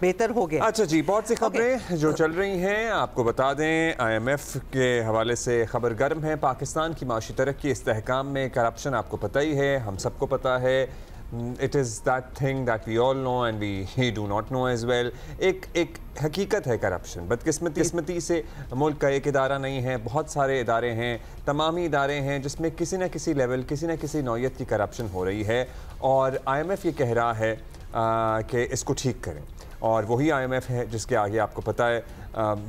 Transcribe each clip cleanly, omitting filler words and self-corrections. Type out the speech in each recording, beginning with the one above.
بہتر ہو گیا. اچھا جی، بہت سی خبریں جو چل رہی ہیں آپ کو بتا دیں. IMF کے حوالے سے خبر گرم ہے. پاکستان کی معاشی ترقی استحکام میں کرپشن آپ کو پتہ ہی ہے، ہم سب کو پتہ ہے. It is that thing that we all know and we do not know as well. ایک حقیقت ہے کرپشن. بدقسمتی سے ملک کا ایک ادارہ نہیں ہے، بہت سارے ادارے ہیں، تمامی ادارے ہیں جس میں کسی نہ کسی لیول، کسی نہ کسی نوعیت کی کرپشن ہو رہی ہے. اور IMF یہ کہہ رہا ہے کہ اس کو ٹھیک کریں. اور وہی IMF ہے جس کے آگے آپ کو پتہ ہے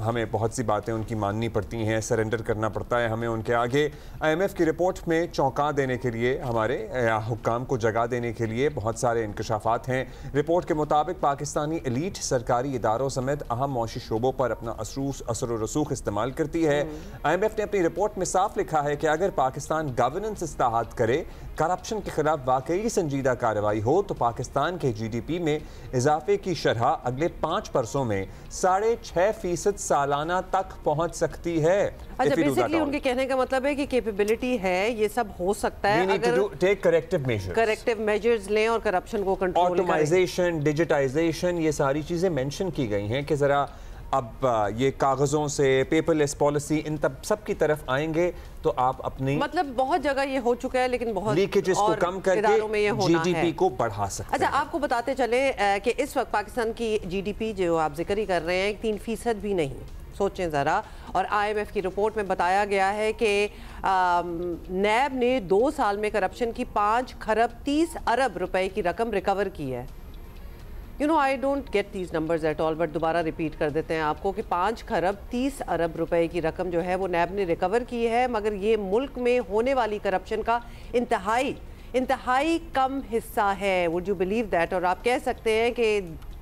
ہمیں بہت سی باتیں ان کی ماننی پڑتی ہیں، سرنڈر کرنا پڑتا ہے ہمیں ان کے آگے. IMF کی رپورٹ میں چونکا دینے کے لیے، ہمارے حکام کو جگہ دینے کے لیے بہت سارے انکشافات ہیں. رپورٹ کے مطابق پاکستانی ایلیٹ سرکاری اداروں سمیت اہم معاشی شعبوں پر اپنا اثر و رسوخ استعمال کرتی ہے. IMF نے اپنی رپورٹ میں صاف لکھا ہے کہ اگر پاکستان گورننس اصلاحات کرے، کرپشن کے خلاف واقعی سنجیدہ کارروائی ہو تو پاکستان کے GDP میں اضافے کی شرح اگلے 5 برسوں میں 6.5% سالانہ تک پہنچ سکتی ہے. اچھا، بیسکلی ان کے کہنے کا مطلب ہے کہ کیپیبلٹی ہے، یہ سب ہو سکتا ہے اگر کریکٹیو میجرز لیں اور کرپشن کو کنٹرول کریں. آٹومائزیشن، ڈیجیٹائزیشن، یہ ساری چیزیں مینشن کی گئی ہیں کہ ذرا اب یہ کاغذوں سے، پیپر لیس پالیسی، ان سب کی طرف آئیں گے تو آپ اپنی مطلب بہت جگہ یہ ہو چکا ہے لیکن بہت لیکیجز کو کم کر کے GDP کو بڑھا سکتے ہیں. اچھا، آپ کو بتاتے چلے کہ اس وقت پاکستان کی GDP جو آپ ذکر ہی کر رہے ہیں 3% بھی نہیں، سوچیں ذرا. اور IMF کی رپورٹ میں بتایا گیا ہے کہ نیب نے 2 سال میں کرپشن کی 5 کھرب 30 ارب روپے کی رقم ریکور کی ہے. I don't get these numbers at all, but دوبارہ ریپیٹ کر دیتے ہیں آپ کو کہ 5 کھرب 30 ارب روپے کی رقم جو ہے وہ نیب نے ریکور کی ہے. مگر یہ ملک میں ہونے والی کرپشن کا انتہائی کم حصہ ہے. would you believe that؟ اور آپ کہہ سکتے ہیں کہ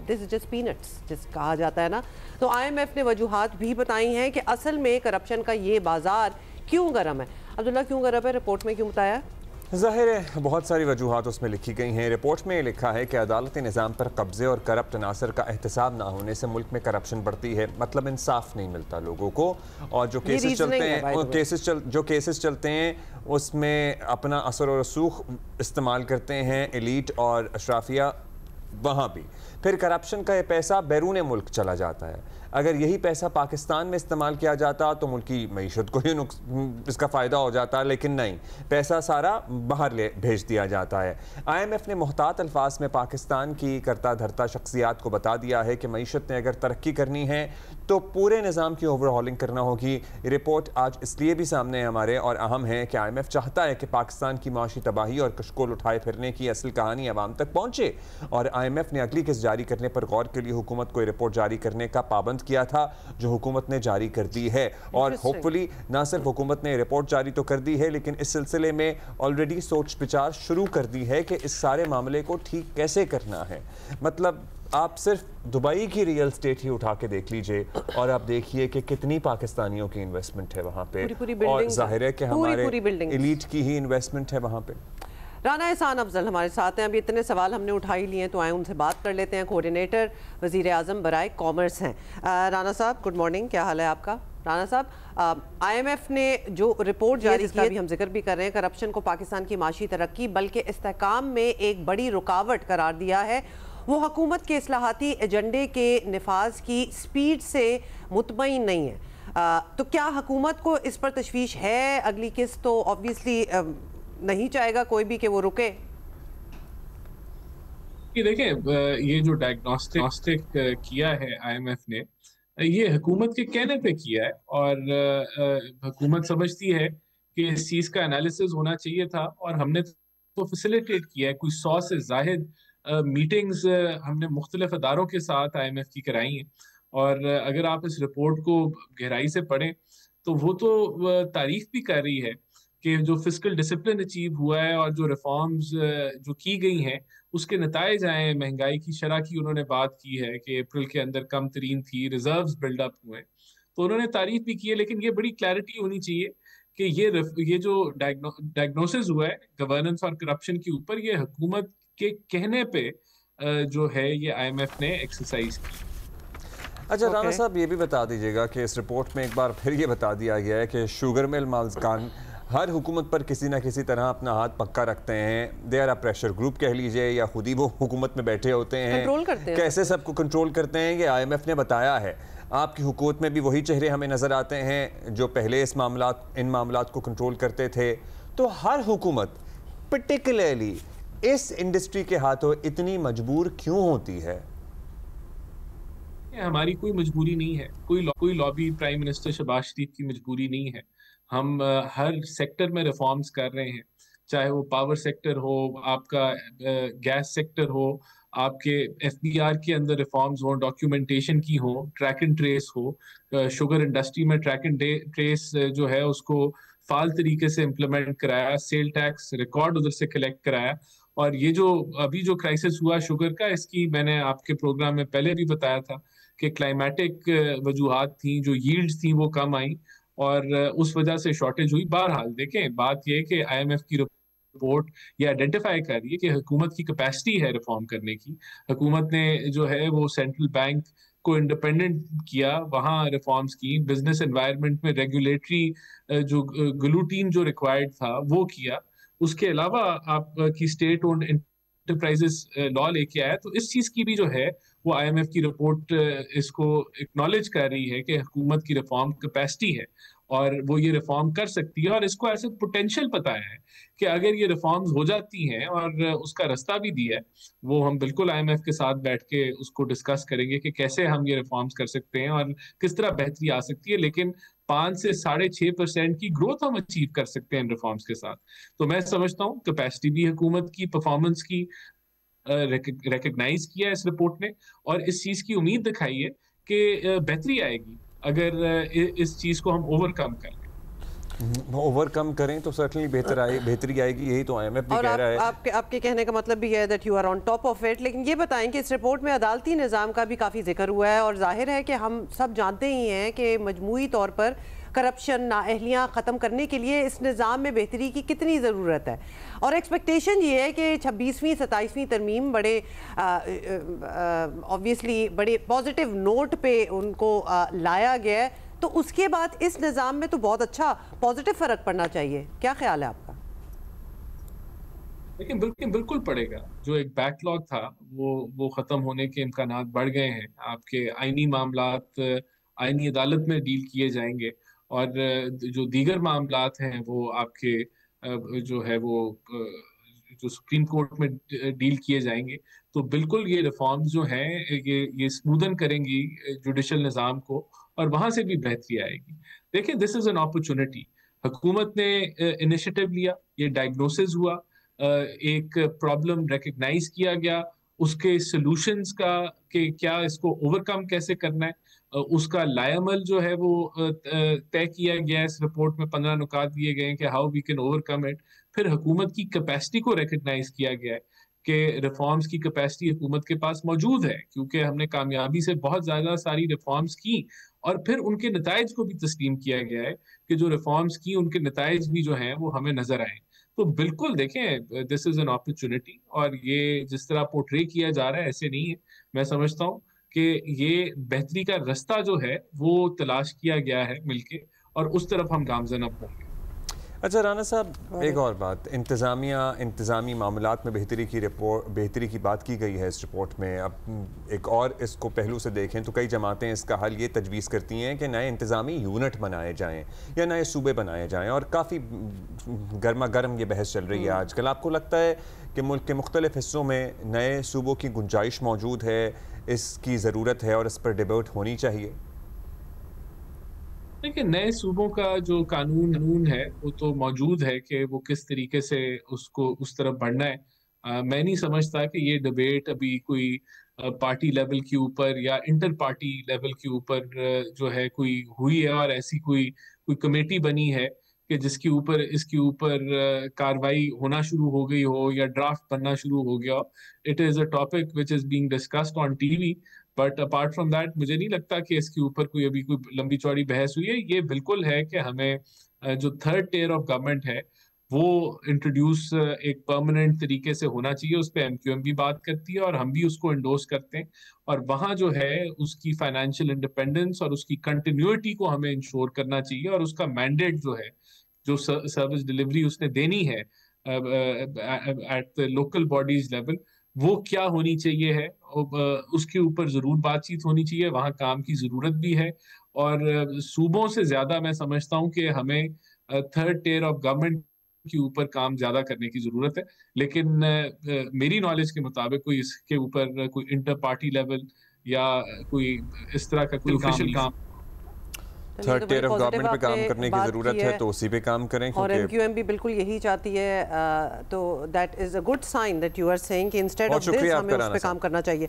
this is just peanuts جس کہا جاتا ہے نا. تو IMF نے وجوہات بھی بتائی ہیں کہ اصل میں کرپشن کا یہ بازار کیوں گرم ہے. عبداللہ، کیوں گرم ہے؟ رپورٹ میں کیوں بتایا؟ ظاہر ہے بہت ساری وجوہات اس میں لکھی گئی ہیں. رپورٹ میں یہ لکھا ہے کہ عدالتی نظام پر قبضے اور کرپٹ عناصر کا احتساب نہ ہونے سے ملک میں کرپشن بڑھتی ہے. مطلب انصاف نہیں ملتا لوگوں کو. اور جو کیسز چلتے ہیں اس میں اپنا اثر و رسوخ استعمال کرتے ہیں ایلیٹ اور اشرافیہ وہاں بھی. پھر کرپشن کا یہ پیسہ بیرون ملک چلا جاتا ہے. اگر یہی پیسہ پاکستان میں استعمال کیا جاتا تو ملکی معیشت کو ہی اس کا فائدہ ہو جاتا، لیکن نہیں، پیسہ سارا باہر بھیج دیا جاتا ہے. IMF نے محتاط الفاظ میں پاکستان کی کرتا دھرتا شخصیات کو بتا دیا ہے کہ معیشت نے اگر ترقی کرنی ہے تو پورے نظام کی اوور ہالنگ کرنا ہوگی. رپورٹ آج اس لیے بھی سامنے ہمارے اور اہم ہے کہ IMF چاہتا ہے کہ پاکستان کی معاشی تباہی اور کشکول اٹھائے پھرنے کی اصل کہانی عوام تک پہنچے. اور IMF نے اگلی قسط جاری کرنے پر غور کے لیے حکومت کو رپورٹ جاری کرنے کا پابند کیا تھا، جو حکومت نے جاری کر دی ہے. اور ہوپفلی نہ صرف حکومت نے رپورٹ جاری تو کر دی ہے لیکن اس سلسلے میں آلریڈی سوچ بچار شروع کر دی ہے کہ اس سارے معاملے کو ٹھیک کیسے کرنا ہے. مطلب آپ صرف دبئی کی ریئل اسٹیٹ ہی اٹھا کے دیکھ لیجئے اور آپ دیکھیے کہ کتنی پاکستانیوں کی انویسٹمنٹ ہے وہاں پہ، اور ظاہر ہے کہ ہمارے ایلیٹ کی ہی انویسٹمنٹ ہے وہاں پہ. رانا احسان افضل ہمارے ساتھ ہیں. ابھی اتنے سوال ہم نے اٹھائی لیے ہیں تو آئیں ان سے بات کر لیتے ہیں. کوارڈینیٹر وزیر اعظم برائے کامرس ہیں. رانا صاحب گڈ مارننگ، کیا حال ہے آپ کا؟ رانا صاحب، IMF نے جو رپورٹ جاری کی ابھی ہم ذکر بھی کر رہے ہیں، کرپشن کو پاکستان کی معاشی ترقی بلکہ استحکام میں ایک بڑی رکاوٹ قرار دیا ہے. وہ حکومت کے اصلاحاتی ایجنڈے کے نفاذ کی سپیڈ سے مطمئن نہیں ہے. تو کیا حکومت کو اس پر تشویش ہے؟ اگلی قسط تو آبویسلی نہیں چاہے گا کوئی بھی کہ وہ رکے. دیکھیں، یہ جو ڈائگنوسٹک کیا ہے IMF نے، یہ حکومت کے کہنے پہ کیا ہے. اور حکومت سمجھتی ہے کہ اس چیز کا انالیسز ہونا چاہیے تھا، اور ہم نے تو فیسیلیٹیٹ کیا ہے. کوئی 100 سے زائد میٹنگز ہم نے مختلف اداروں کے ساتھ IMF کی کرائی ہیں. اور اگر آپ اس رپورٹ کو گہرائی سے پڑھیں تو وہ تو تعریف بھی کر رہی ہے کہ جو فسکل ڈسپلن اچیو ہوا ہے اور جو ریفارمز جو کی گئی ہیں اس کے نتائج آئے. مہنگائی کی شرح کی انہوں نے بات کی ہے کہ اپریل کے اندر کم ترین تھی، ریزروز بلڈ اپ ہوئے، تو انہوں نے تعریف بھی کی ہے. لیکن یہ بڑی کلیئرٹی ہونی چاہیے کہ یہ جو ڈائگنوسس ہوا ہے گورننس اور کرپشن کے اوپر، یہ حکومت کے کہنے پہ جو ہے یہ IMF نے ایکسرسائز کی. اچھا رانا صاحب، یہ بھی بتا دیجیے گا کہ اس رپورٹ میں ایک بار پھر یہ بتا دیا گیا ہے کہ شوگر مل مالکان ہر حکومت پر کسی نہ کسی طرح اپنا ہاتھ پکا رکھتے ہیں. دے آر پریشر گروپ کہہ لیجئے یا خود ہی وہ حکومت میں بیٹھے ہوتے ہیں, کنٹرول کرتے ہیں. کیسے سب کو کنٹرول کرتے ہیں یہ آئی ایم ایف نے بتایا ہے. آپ کی حکومت میں بھی وہی چہرے ہمیں نظر آتے ہیں جو پہلے ان معاملات کو کنٹرول کرتے تھے. تو ہر حکومت پرٹیکولرلی اس انڈسٹری کے ہاتھوں اتنی مجبور کیوں ہوتی ہے؟ ہماری کوئی مجبوری نہیں ہے, کوئی لابی پرائم منسٹر شہباز شریف کی مجبوری نہیں ہے. ہم ہر سیکٹر میں ریفارمز کر رہے ہیں, چاہے وہ پاور سیکٹر ہو, آپ کا گیس سیکٹر ہو, آپ کے ایف بی آر کے اندر ریفارمز ہوں, ڈاکیومنٹیشن کی ہو, ٹریک اینڈ ٹریس ہو, شوگر انڈسٹری میں ٹریک اینڈ ٹریس جو ہے اس کو فعال طریقے سے امپلیمنٹ کرایا, سیل ٹیکس ریکارڈ ادھر سے کلیکٹ کرایا. اور یہ جو ابھی جو کرائسس ہوا شوگر کا, اس کی میں نے آپ کے پروگرام میں پہلے بھی بتایا تھا کہ کلائمیٹک وجوہات تھیں, جو ییلڈز تھیں وہ کم آئیں اور اس وجہ سے شارٹیج ہوئی. بہرحال دیکھیں, بات یہ کہ آئی ایم ایف کی رپورٹ یہ آئیڈینٹیفائی کر رہی ہے کہ حکومت کی کیپیسٹی ہے ریفارم کرنے کی. حکومت نے جو ہے وہ سینٹرل بینک کو انڈیپینڈنٹ کیا, وہاں ریفارمز کی, بزنس انوائرمنٹ میں ریگولیٹری جو گلوٹین جو ریکوائرڈ تھا وہ کیا. اس کے علاوہ آپ کی اسٹیٹ اونڈ انٹرپرائزز لا لے کے آیا. تو اس چیز کی بھی جو ہے وہ آئی ایم ایف کی رپورٹ اس کو اکنالج کر رہی ہے کہ حکومت کی ریفارم کیپیسٹی ہے اور وہ یہ ریفارم کر سکتی ہے, اور اس کو ایسے پوٹینشیل پتا ہے کہ اگر یہ ریفارمز ہو جاتی ہیں, اور اس کا رستہ بھی دیا ہے, وہ ہم بالکل آئی ایم ایف کے ساتھ بیٹھ کے اس کو ڈسکس کریں گے کہ کیسے ہم یہ ریفارمز کر سکتے ہیں اور کس طرح بہتری آ سکتی ہے. لیکن 5 سے 6.5% کی گروتھ ہم اچیو کر سکتے ہیں ان ریفارمز کے ساتھ. تو میں سمجھتا ہوں کیپیسٹی بھی حکومت کی پرفارمنس کی ریکگنائز کیا ہے اس رپورٹ نے, اور اس چیز کی امید دکھائی ہے کہ بہتری آئے گی اگر اس چیز کو ہم اوور کم کر لیں. اوور کم کریں تو سرٹنلی بہتری آئے گی, یہی تو آئی ایم ایف بھی کہہ رہا ہے. آپ کے کہنے کا مطلب بھی ہے that you are on top of it. لیکن یہ بتائیں کہ اس رپورٹ میں عدالتی نظام کا بھی کافی ذکر ہوا ہے, اور ظاہر ہے کہ ہم سب جانتے ہی ہیں کہ مجموعی طور پر کرپشن, نااہلیاں ختم کرنے کے لیے اس نظام میں بہتری کی کتنی ضرورت ہے. اور ایکسپیکٹیشن یہ ہے کہ 26ویں 27ویں ترمیم بڑے آبویسلی بڑے پازیٹیو نوٹ پہ ان کو لایا گیا ہے, تو اس کے بعد اس نظام میں تو بہت اچھا پازیٹیو فرق پڑنا چاہیے. کیا خیال ہے آپ کا؟ لیکن بالکل پڑے گا. جو ایک بیک لاگ تھا وہ ختم ہونے کے امکانات بڑھ گئے ہیں. آپ کے آئینی معاملات آئینی عدالت میں ڈیل کیے جائیں گے, اور جو دیگر معاملات ہیں وہ آپ کے جو ہے وہ جو سپریم کورٹ میں ڈیل کیے جائیں گے. تو بالکل یہ ریفارمز جو ہیں یہ اسموتھن کریں گی جوڈیشل نظام کو, اور وہاں سے بھی بہتری آئے گی. دیکھیں, دس از این اپرچونٹی. حکومت نے انیشیٹو لیا, یہ ڈائگنوسس ہوا, ایک پرابلم ریکگنائز کیا گیا, اس کے سلوشنز کا کہ کیا اس کو اوور کم کیسے کرنا ہے, اس کا لائے عمل جو ہے وہ طے کیا گیا. اس رپورٹ میں 15 نکات دیے گئے ہیں کہ how we can overcome it. پھر حکومت کی کیپیسٹی کو ریکگنائز کیا گیا ہے کہ ریفارمز کی کیپیسٹی حکومت کے پاس موجود ہے, کیونکہ ہم نے کامیابی سے بہت زیادہ ساری ریفارمز کی, اور پھر ان کے نتائج کو بھی تسلیم کیا گیا ہے کہ جو ریفارمز کی ان کے نتائج بھی جو ہیں وہ ہمیں نظر آئیں. تو بالکل دیکھیں, دس از این اپرچونٹی, اور یہ جس طرح پورٹری کیا جا رہا ہے ایسے نہیں ہے. میں سمجھتا ہوں کہ یہ بہتری کا رستہ جو ہے وہ تلاش کیا گیا ہے مل کے, اور اس طرف ہم گامزن اب ہوں گے. اچھا رانا صاحب, ایک اور بات, انتظامی معاملات میں بہتری کی بات کی گئی ہے اس رپورٹ میں. اب ایک اور اس کو پہلو سے دیکھیں تو کئی جماعتیں اس کا حل یہ تجویز کرتی ہیں کہ نئے انتظامی یونٹ بنائے جائیں یا نئے صوبے بنائے جائیں, اور کافی گرما گرم یہ بحث چل رہی ہے آج کل. آپ کو لگتا ہے کہ ملک کے مختلف حصوں میں نئے صوبوں کی گنجائش موجود ہے, اس کی ضرورت ہے اور اس پر ڈیبیٹ ہونی چاہیے؟ دیکھیں, نئے صوبوں کا جو قانون ہے وہ تو موجود ہے کہ وہ کس طریقے سے اس کو اس طرف بڑھنا ہے. میں نہیں سمجھتا کہ یہ ڈیبیٹ ابھی کوئی پارٹی لیول کے اوپر یا انٹر پارٹی لیول کے اوپر جو ہے کوئی ہوئی ہے, اور ایسی کوئی کمیٹی بنی ہے کہ جس کے اوپر اس کے اوپر کاروائی ہونا شروع ہو گئی ہو یا ڈرافٹ بننا شروع ہو گیا. It is a topic which is being discussed on T V, but apart from that مجھے نہیں لگتا کہ اس کے اوپر ابھی کوئی لمبی چوڑی بحث ہوئی ہے. یہ بالکل ہے کہ ہمیں جو تھرڈ ٹیئر آف گورنمنٹ ہے وہ انٹروڈیوس ایک پرماننٹ طریقے سے ہونا چاہیے. اس پہ ایم کیو ایم بھی بات کرتی ہے اور ہم بھی اس کو انڈورس کرتے ہیں, اور وہاں جو ہے اس کی فائنینشیل انڈیپینڈنس اور اس کی کنٹینیوٹی کو ہمیں انشور کرنا چاہیے, اور اس کا مینڈیٹ جو ہے جو سروس ڈلیوری اس نے دینی ہے ایٹ لوکل باڈیز لیول وہ کیا ہونی چاہیے ہے، اس کے اوپر ضرور بات چیت ہونی چاہیے. وہاں کام کی ضرورت بھی ہے، اور صوبوں سے زیادہ میں سمجھتا ہوں کہ ہمیں تھرڈ ٹیئر آف گورنمنٹ کے اوپر کام زیادہ کرنے کی ضرورت ہے. لیکن میری نالج کے مطابق کوئی اس کے اوپر کوئی انٹر پارٹی لیول یا کوئی اس طرح کا کوئی آفیشیل کام تھرڈ ٹیئر آف گورنمنٹ پہ کام کرنے کی ضرورت ہے تو اسی پہ کام کریں، اور ایم کیو ایم بھی بالکل یہی چاہتی ہے. تو that is a good sign that you are seeing کہ انسٹیڈ آف دس ہمیں اس پہ کام کرنا چاہیے.